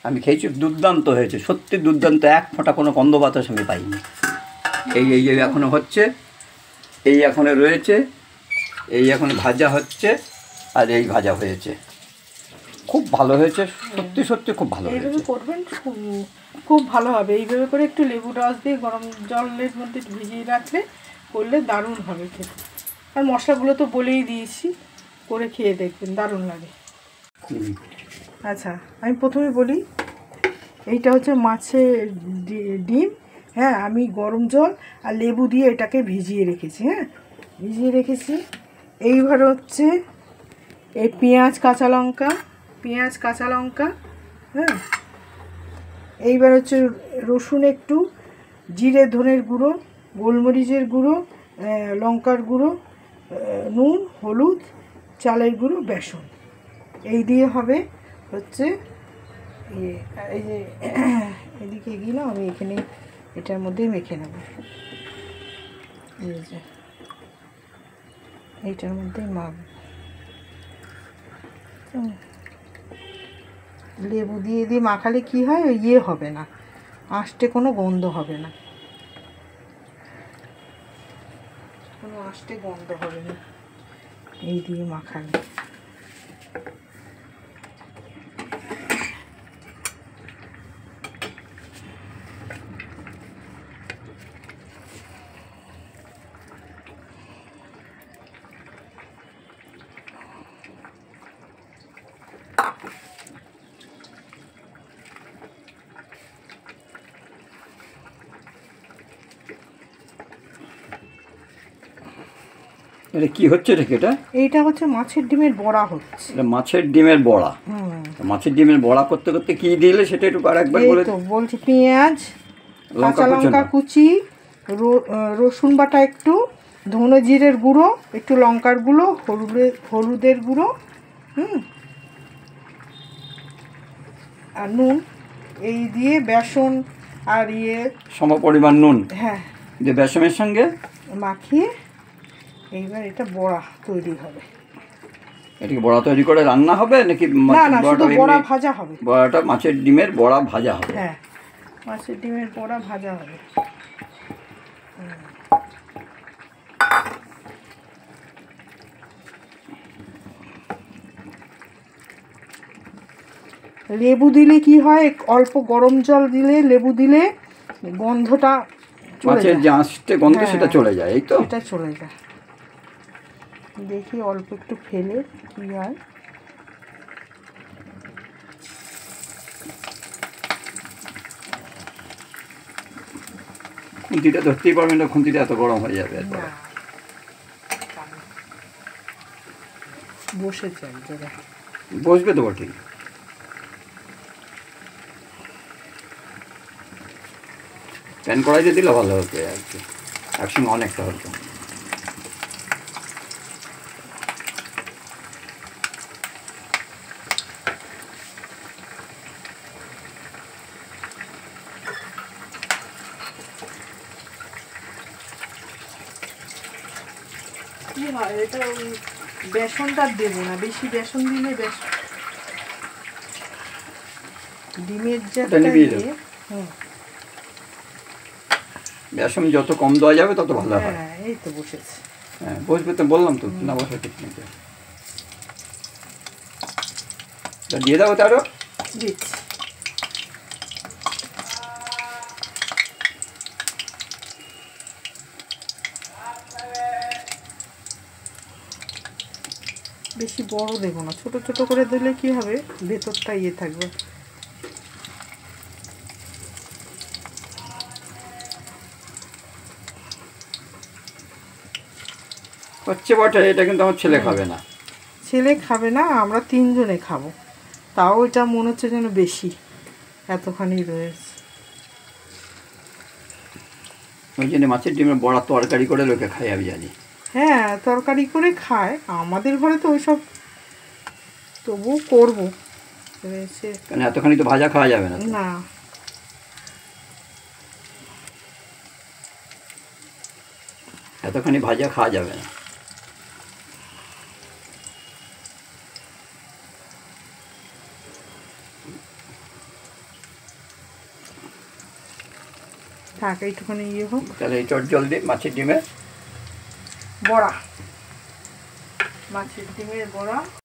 আমি খেয়েছি, দুর্দান্ত হয়েছে, সত্যি দুর্দান্ত, এক ফোঁটা কোনো গন্ধ বাতাস আমি পাইনি। এই এই যে এখনও হচ্ছে, এই এখনো রয়েছে, এই এখন ভাজা হচ্ছে, আর এই ভাজা হয়েছে, খুব ভালো হয়েছে, সত্যি সত্যি খুব ভালো হয়েছে। এইভাবে করবেন, খুব ভালো হবে। এইভাবে করে একটু লেবু রস দিয়ে গরম জলের মধ্যে ভিজিয়ে রাখলে করলে দারুণ হবে খেতে। আর মশলাগুলো তো বলেই দিয়েছি, করে খেয়ে দেখবেন, দারুণ লাগে। আচ্ছা, আমি প্রথমে বলি, এইটা হচ্ছে মাছের ডিম। হ্যাঁ, আমি গরম জল আর লেবু দিয়ে এটাকে ভিজিয়ে রেখেছি। হ্যাঁ, ভিজিয়ে রেখেছি। এইবার হচ্ছে এই পেঁয়াজ কাঁচা লঙ্কা, হ্যাঁ, এইবার হচ্ছে রসুন একটু, জিরে ধনের গুঁড়ো, গোলমরিচের গুঁড়ো, লঙ্কার গুঁড়ো, নুন, হলুদ, চালের গুঁড়ো, বেসন, এই দিয়ে হবে হচ্ছে এই যে এদিকে গেলাম আমি, এখানে এটার মধ্যেই মেখে নেব। এই যে এইটার মধ্যেই মাখব। লেবু দিয়ে মাখালে কি হয়, ইয়ে হবে না, আঁশটে কোনো গন্ধ হবে না, কোনো আঁশটে গন্ধ হবে না এই দিয়ে মাখালে। এটা কি হচ্ছে রে? এটা এইটা হচ্ছে মাছের ডিমের বড়া হচ্ছে। এটা মাছের ডিমের বড়া। মাছের ডিমের বড়া করতে করতে কি দিলে সেটা একটু আরেকবার বলে। তো বলছি, পেঁয়াজ, কাঁচা লঙ্কা কুচি, রসুন বাটা একটু, ধনে জিরের গুঁড়ো একটু, লঙ্কার গুঁড়ো, হলুদের গুঁড়ো, আর নুন, এই দিয়ে বেসন আর সমপরিমাণ নুন, হ্যাঁ, যে বেসনের সঙ্গে মাখিয়ে এইবার এটা বড়া তৈরি হবে। এটাকে বড়া তৈরি করে রান্না হবে নাকি? না, শুধু বড়া ভাজা হবে। বড়াটা মাছের ডিমের বড়া ভাজা হবে। হ্যাঁ, মাছের ডিমের বড়া ভাজা হবে। লেবু দিলে কি হয়, অল্প গরম জল দিলে, লেবু দিলে গন্ধটা, মাছের যে আঁশটে গন্ধ সেটা চলে যায়, এই তো, এটা চলে যায়। দেখি অল্প একটু ফেলে কি হয়। খুন্তিটা ধরতেই পারবেন না, খুন্তিটা এত গরম হয়ে যাবে। বসেছে এক জায়গায়, বসবে তো ঠিক। প্যান কড়াইতে দিলে ভালো হতো আর কি, একসঙ্গে অনেকটা হতো। কি হয় এটা, বেসনটা দেবো না, বেশি বেসন দিলে ডিমের যে বেসন যত কম দেওয়া যাবে তত ভালো হয়। হ্যাঁ, এই তো বসেছে। হ্যাঁ, বসবে তো, বললাম তো, না বসে ঠিক নেই। দিয়ে দাও তারও, দিচ্ছি। বেশি বড় দেবো না, ছোট ছোট করে দিলে কি হবে, ভেতরটা থাকবে। হচ্ছে বটে, এটা কিন্তু আমার ছেলে খাবে না। ছেলে খাবে না, আমরা তিনজনে খাবো, তাও এটা মনে হচ্ছে যেন বেশি, এতখানি রয়েছে। ওই জন্য মাছের ডিমের বড়া তরকারি করে লোকে খায়, আমি জানি। হ্যাঁ, তরকারি করে খায়, আমাদের ঘরে তো ওইসব, তবুও করবো রয়েছে। কারণ এতখানি তো ভাজা খাওয়া যাবে না। না, এতখানি ভাজা খাওয়া যাবে না। থাক এইটুখানি ইয়ে হোক। তাহলে এই চট জল দিয়ে মাছের ডিমের বড়া, মাছের ডিমের বড়া।